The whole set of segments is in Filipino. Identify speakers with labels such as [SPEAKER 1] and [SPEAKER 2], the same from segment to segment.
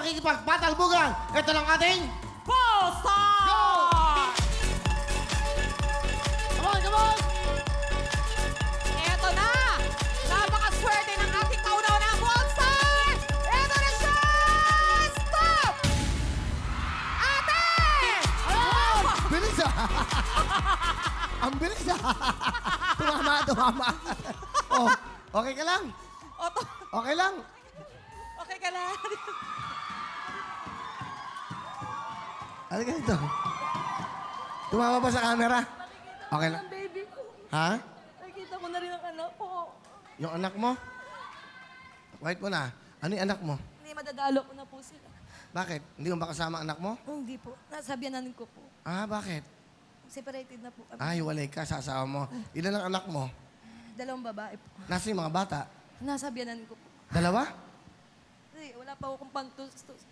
[SPEAKER 1] makikipagpatalbugan. Ito lang ating...
[SPEAKER 2] Posta!
[SPEAKER 1] Go! Come on, come on!
[SPEAKER 2] Eto na! Napakaswerte ng ating kauna-unang Ballstar! Eto na siya! Stop! Ate!
[SPEAKER 1] Bilis ah! Ang bilis ah! Tumama. Oh, okay ka lang?
[SPEAKER 2] Oto,
[SPEAKER 1] Okay lang?
[SPEAKER 2] okay ka lang?
[SPEAKER 1] Ano ganito? Tumama ba sa camera? Okay lang.
[SPEAKER 3] Ang baby ko.
[SPEAKER 1] Ha?
[SPEAKER 3] Nakikita ko na rin ang anak ko.
[SPEAKER 1] Yung anak mo? Wait mo na. Ano yung anak mo?
[SPEAKER 3] Hindi, madadalo ko na po sila.
[SPEAKER 1] Bakit? Hindi mo ba kasama ang anak mo?
[SPEAKER 3] Hindi po. Nasabihanan ko po.
[SPEAKER 1] Ah, bakit?
[SPEAKER 3] Separated na po kami.
[SPEAKER 1] Ah, hiwalay ka sa asawa mo. Ilan ang anak mo?
[SPEAKER 3] 2 babae po.
[SPEAKER 1] Nasa yung mga bata?
[SPEAKER 3] Nasabihanan ko po.
[SPEAKER 1] Dalawa?
[SPEAKER 3] Hindi, wala pa akong pantustos.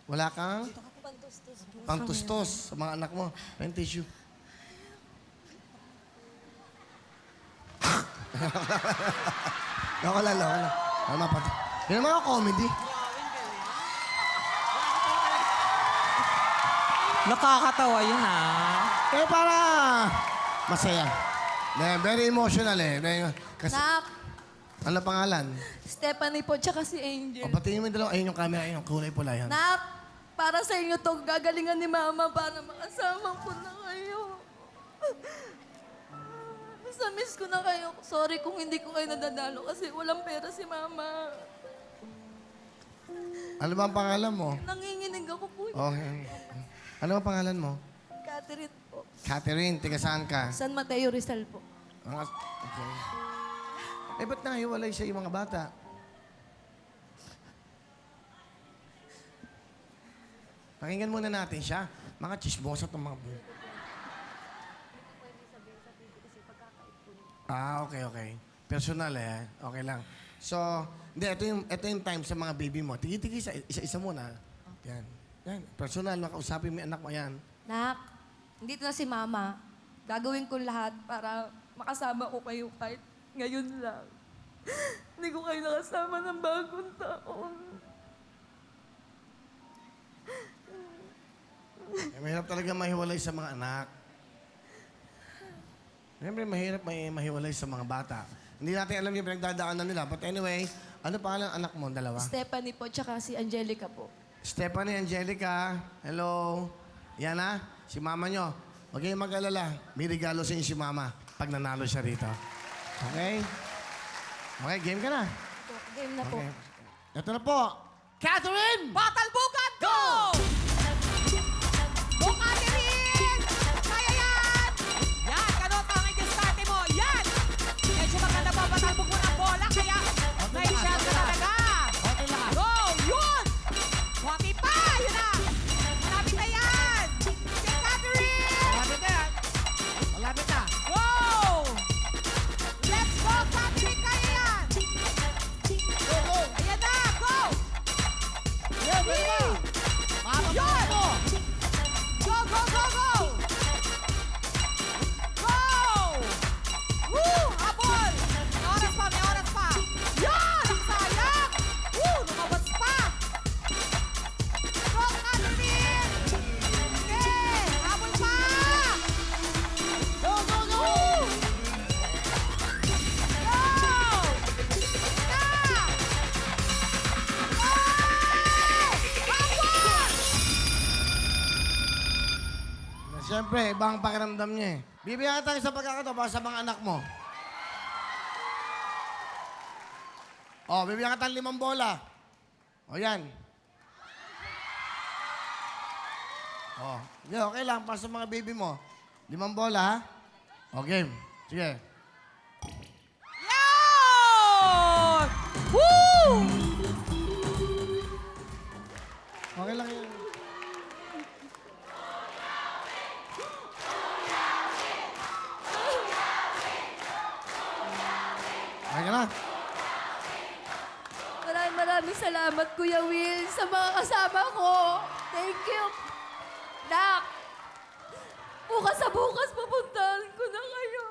[SPEAKER 1] Wala kang
[SPEAKER 3] Pantustos po.
[SPEAKER 1] pangtustos sa mga anak mo. May tissue. Loko lang. Tama pa. Yan ang mga comedy.
[SPEAKER 2] Nakakatawa yun,
[SPEAKER 1] Eh, para masaya. Very emotional eh. Kasi,
[SPEAKER 3] Nak,
[SPEAKER 1] ano pangalan?
[SPEAKER 3] Stephanie po, tsaka si Angel.
[SPEAKER 1] O, patingin mo yung dalawa. Ayun yung camera, ayun yung kulay pula yan.
[SPEAKER 3] Nak, para sa inyo to, gagalingan ni Mama para makasama ko na kayo. Miss ko na kayo. Sorry kung hindi ko kayo nadadalo kasi walang pera si Mama.
[SPEAKER 1] Ano ba ang pangalan mo?
[SPEAKER 3] Nanginginig ako po.
[SPEAKER 1] Okay. Ano ang pangalan mo?
[SPEAKER 3] Catherine po.
[SPEAKER 1] Catherine, tiga saan ka?
[SPEAKER 3] San Mateo Rizal po.
[SPEAKER 1] Okay. Eh, ba't nahiwalay siya yung mga bata? Pakinggan muna natin siya. Mga chismosa itong mga... Ah, okay. Personal eh. Okay lang. So, hindi, ito yung time sa mga baby mo. Tigi-tigi isa-isa muna. Yan. Personal, makausapin mo yung anak mo yan.
[SPEAKER 3] Nak, dito na si Mama. Gagawin ko lahat para makasama ko kayo kahit ngayon lang. Hindi ko kayo nakasama ng bagong taon.
[SPEAKER 1] Eh, mahirap talaga mahiwalay sa mga anak. Siyempre, mahirap mahiwalay sa mga bata. Hindi natin alam yung pinagdadaanan nila. But anyway, ano pangalan ng anak mo? Dalawa?
[SPEAKER 3] Stephanie po, tsaka si Angelica po.
[SPEAKER 1] Stephanie, Angelica. Hello. Yan na, si mama nyo. Huwag kayong mag-alala. May regalo sa inyo si mama pag nanalo siya rito. Okay? Okay, game ka na.
[SPEAKER 3] Game na po.
[SPEAKER 1] Okay. Ito na po. Catherine!
[SPEAKER 2] Patalbukan, go! Go, Catherine! Kaya yan! Yan, ganun ang i-diskarte mo. Yan! Medyo maganda pa patalbog mo ng bola, kaya may shot ka talaga. Go! Yun! Wati pa! Yun na! Malapit na yan! Si Catherine!
[SPEAKER 1] Malapit na.
[SPEAKER 2] Go! Let's go, Catherine! Kaya yan! Ayan na! Go!
[SPEAKER 1] Yeah, pwede ba?
[SPEAKER 2] Yun! Go, go, go, go! Go! Woo! Habol! May oras pa! Yan! Ang sayang! Woo! Lumabas pa! Go, Catherine! Okay! Habol pa!
[SPEAKER 1] Go!
[SPEAKER 2] Woo! Go! Na! Habol!
[SPEAKER 1] Siyempre, ibang pakiramdam niya eh. Bibigyan tayo sa pagkakataon para sa mga anak mo. Bibigyan ka tayo 5 bola. Yan. Hindi, okay lang. Para sa mga baby mo. 5 bola, ha? Game. Sige.
[SPEAKER 2] Yun! Woo!
[SPEAKER 1] Okay lang yan. Okay ka na?
[SPEAKER 3] Maraming salamat, Kuya Will, sa mga kasama ko. Thank you. Nak, bukas sa bukas pupuntahan ko na kayo.